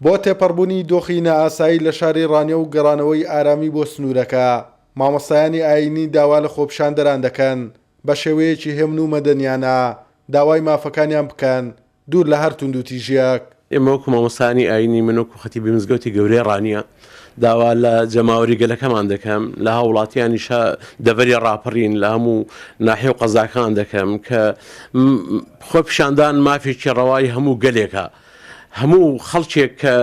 بۆ تێپەڕبوونی دۆخی نائاسایی لە شاری ڕانیە و گەڕانەوەی ئارامی بۆ سنوورەکە مامۆستایانی ئاینی داوا لە خۆپیشاندەران دەکەن بە شێوەیەکی هێمن و مەدەنیانە داوای مافەکانیان بکەن دوور لە هەر توند و تیژیەک. ئێمە وەکو مامۆستایانی ئاینی من وەکو خەتیبی مزگەوتی گەورەی ڕانیە داوا لە جەماوەری گەلەکەمان دەکەم لە هاوڵاتیانیشە دەڤەری ڕاپەڕین لە هەموو ناحیە و قەزاکان دەکەم کە خۆپیشاندان مافێکی ڕەوای هەموو گەلێکە. هەموو خەڵکێک کە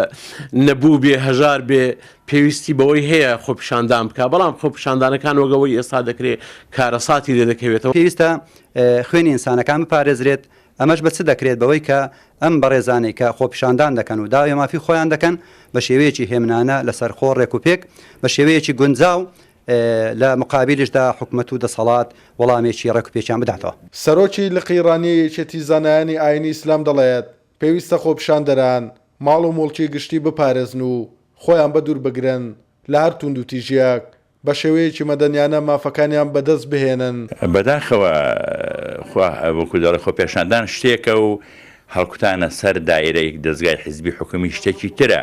نەبوو بێ هەژار بێ پێویستی بەوەی هەیە خۆپیشاندان بکە، بەڵام خۆپیشاندانەکان وەگەوەی ئێستا دەکرێت کارەساتی لێ دەکەوێتەوە. پێویستە خوێنی ئینسانەکان بپارێزرێت. ئەمەش بە چ دەکرێت بەوەی کە ئەم بەڕێزانەی کە خۆپیشاندان دەکەن و داوای مافی خۆیان دەکەن بە شێوەیەکی هێمنانە لەسەر خۆ ڕێک و پێک بە شێوەیەکی گونجاو لە مقابلیشدا حکومەت و دەسەڵات وەڵامێکی ڕێک و پێکیان بداتەوە. سەرۆکی لقی ڕانیە یەکێتی زانایانی ئاینی ئیسلام دەڵێت پێویستە خۆپیشاندەران ماڵ و مڵکی گشتی بپارێزن و خۆیان بەدوور بگرن لە هەر توند و تیژیەک بە شێوەیەکی مەدەنیانە مافەکانیان بەدەست بهێنن. بەداخەوە وەکو دەڵێ خۆپیشاندان شتێکە و هەڵکوتانە سەر دایرەی دەستگای حیزبی حکومی شتێکی ترە.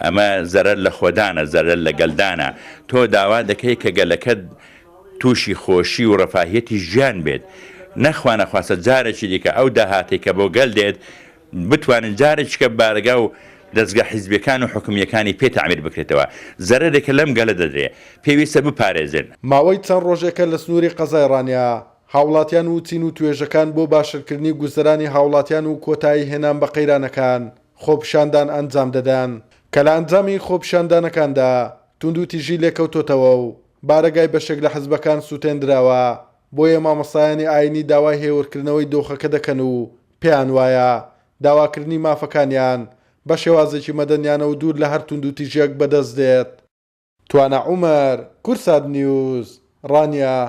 ئەمە زەرەر لە خۆدانە، زەرەر لە گەلدانە. تۆ داوا دەکەی کە گەلەکەت تووشی خۆشی و ڕەفاهیەتی ژیان بێت، نەخوا نەخواستە جارێکی دیکە ئەو داهاتی کە بۆ گەل دێت بتوانن جارێکیکە بارگا و دەستگا حیزبیەکان و حکومیەکانی پێ تعمیر بکرێتەوە. زەرێکە لەم گەلە دەدرێت، پێویستە بپارێزن. ماوەی چەند ڕۆژێکە لە سنووری قەزای ڕانیا هاوڵاتیان و چین و توێژەکان بۆ باشترکردنی گوزەرانی هاوڵاتیان و کۆتایی هێنان بە قەیرانەکان خۆپیشاندان ئەنجام دەدەن کە لە ئەنجامی خۆپیشاندانەکاندا توند و تیژی لێکەوتۆتەوە و بارەگای بەشێک لە حزبەکان سووتێنراوە. بۆیە مامۆستایانی ئاینی داوای هێورکردنەوەی دۆخەکە دەکەن و پێیان وایە داواکردنی مافەکانیان بە شێوازێکی مەدەنیانە و دوور لە هەر توند و تیژیەک بەدەست دێت. توانە عومەر، کورسات نیوز، ڕانیا.